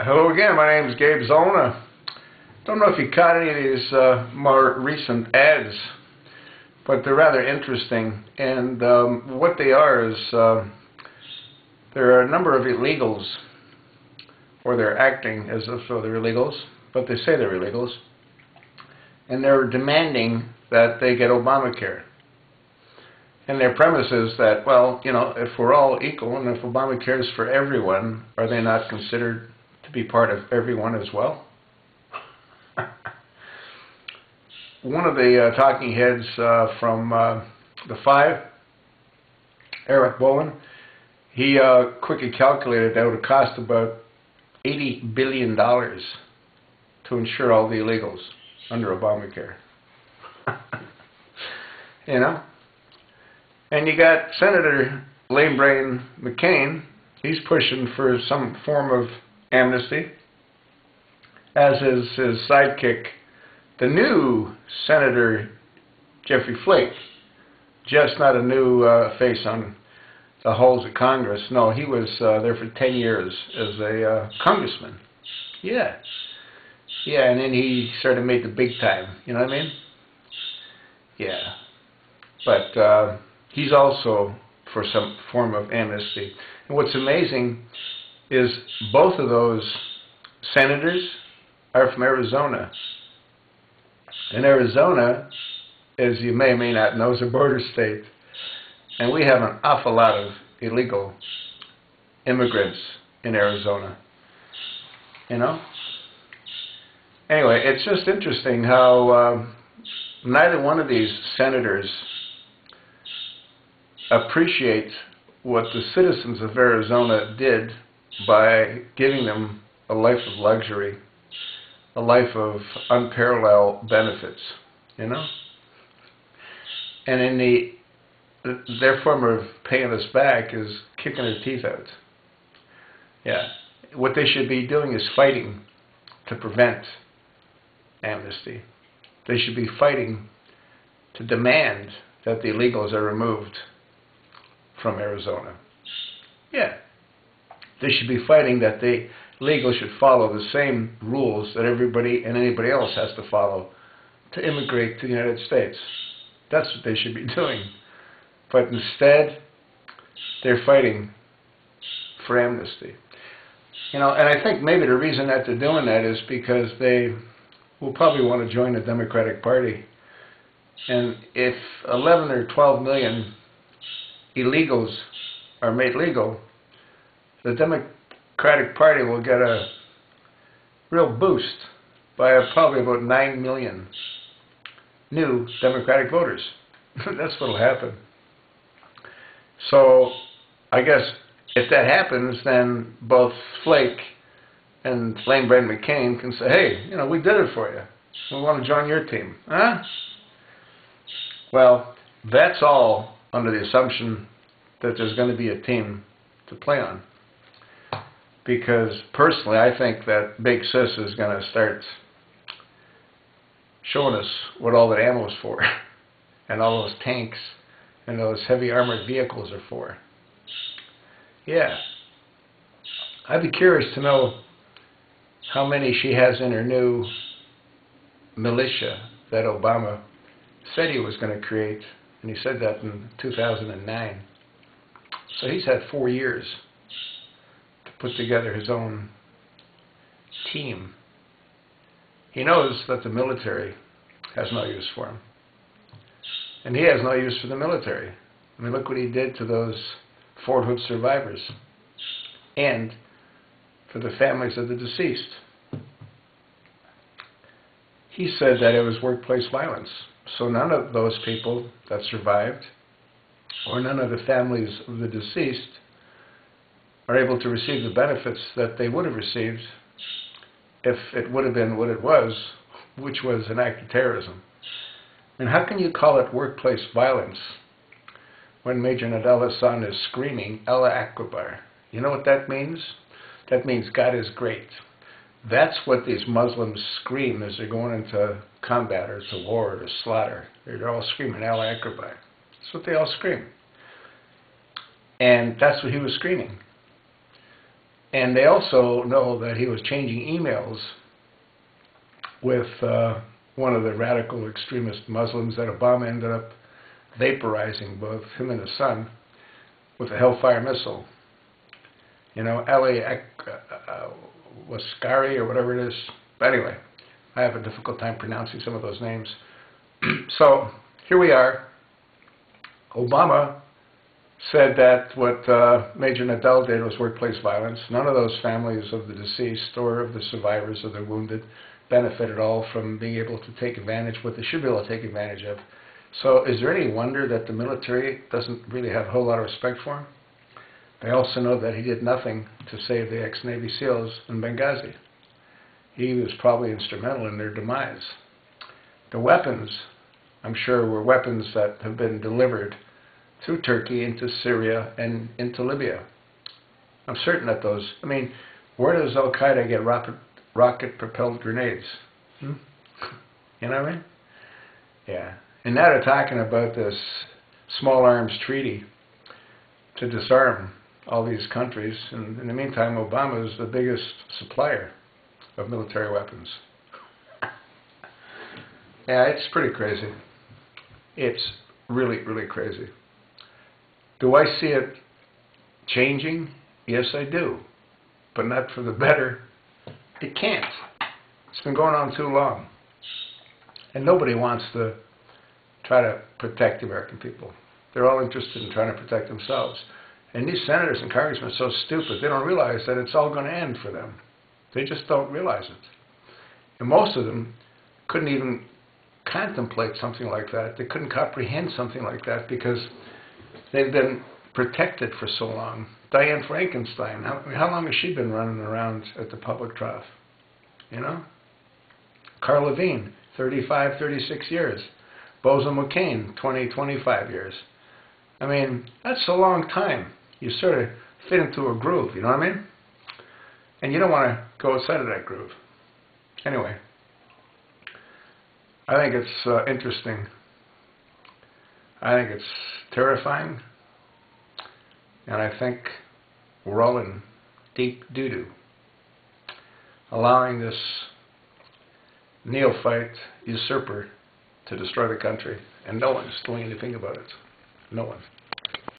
Hello again, my name is Gabe Zona. Don't know if you caught any of these more recent ads, but they're rather interesting. And what they are is there are a number of illegals, or they're acting as if they're illegals, but they say they're illegals, and they're demanding that they get Obamacare. And their premise is that, well, you know, if we're all equal and if Obamacare is for everyone, are they not considered to be part of everyone as well? One of the talking heads from the Five, Eric Bowen, he quickly calculated that it would cost about $80 billion to insure all the illegals under Obamacare. You know? And you got Senator Lamebrain McCain. He's pushing for some form of amnesty, as is his sidekick, the new Senator Jeffrey Flake. Just not a new face on the halls of Congress. No, he was there for 10 years as a congressman. Yeah. Yeah, and then he sort of made the big time. You know what I mean? Yeah. But he's also for some form of amnesty. And what's amazing is both of those senators are from Arizona. And Arizona, as you may or may not know, is a border state. And we have an awful lot of illegal immigrants in Arizona. You know? Anyway, it's just interesting how neither one of these senators appreciate what the citizens of Arizona did by giving them a life of luxury, a life of unparalleled benefits, you know? And in their form of paying us back is kicking their teeth out. Yeah. What they should be doing is fighting to prevent amnesty. They should be fighting to demand that the illegals are removed from Arizona. Yeah. They should be fighting that the illegals should follow the same rules that everybody and anybody else has to follow to immigrate to the United States. That's what they should be doing. But instead, they're fighting for amnesty. You know, and I think maybe the reason that they're doing that is because they will probably want to join the Democratic Party. And if 11 or 12 million illegals are made legal, the Democratic Party will get a real boost by probably about 9 million new Democratic voters. That's what will happen. So I guess if that happens, then both Flake and Lamebrain McCain can say, hey, you know, we did it for you. We want to join your team. Huh? Well, that's all under the assumption that there's going to be a team to play on. Because personally, I think that Big Sis is going to start showing us what all that ammo is for, and all those tanks and those heavy armored vehicles are for. Yeah. I'd be curious to know how many she has in her new militia that Obama said he was going to create, and he said that in 2009. So he's had 4 years to put together his own team. He knows that the military has no use for him. And he has no use for the military. I mean, look what he did to those Fort Hood survivors and for the families of the deceased. He said that it was workplace violence. So none of those people that survived, or none of the families of the deceased, are able to receive the benefits that they would have received if it would have been what it was, which was an act of terrorism. And how can you call it workplace violence when Major Nadella's son is screaming, Allah Akbar? You know what that means? That means God is great. That's what these Muslims scream as they're going into combat or to war or to slaughter. They're all screaming, Allah Akbar. That's what they all scream. And that's what he was screaming. And they also know that he was changing emails with one of the radical extremist Muslims that Obama ended up vaporizing, both him and his son, with a Hellfire missile. You know, Ali Waskari or whatever it is. But anyway, I have a difficult time pronouncing some of those names. So here we are. Obama said that what Major Nadal did was workplace violence. None of those families of the deceased or of the survivors of the wounded benefit at all from being able to take advantage of what they should be able to take advantage of. So is there any wonder that the military doesn't really have a whole lot of respect for him? They also know that he did nothing to save the ex-Navy SEALs in Benghazi. He was probably instrumental in their demise. The weapons, I'm sure, were weapons that have been delivered through Turkey into Syria and into Libya. I'm certain that those, I mean, where does Al-Qaeda get rocket-propelled grenades? You know what I mean? Yeah. And now they're talking about this small arms treaty to disarm all these countries. And in the meantime, Obama is the biggest supplier of military weapons. Yeah, it's pretty crazy. It's really, really crazy. Do I see it changing? Yes, I do. But not for the better. It can't. It's been going on too long. And nobody wants to try to protect the American people. They're all interested in trying to protect themselves. And these senators and congressmen are so stupid, they don't realize that it's all going to end for them. They just don't realize it. And most of them couldn't even contemplate something like that. They couldn't comprehend something like that because they've been protected for so long. Diane Frankenstein, how long has she been running around at the public trough? You know? Carl Levine, 35, 36 years. Bozo McCain, 20, 25 years. I mean, that's a long time. You sort of fit into a groove, you know what I mean? And you don't want to go outside of that groove. Anyway, I think it's interesting. I think it's terrifying. And I think we're all in deep doo-doo, allowing this neophyte usurper to destroy the country. And no one's doing anything about it. No one.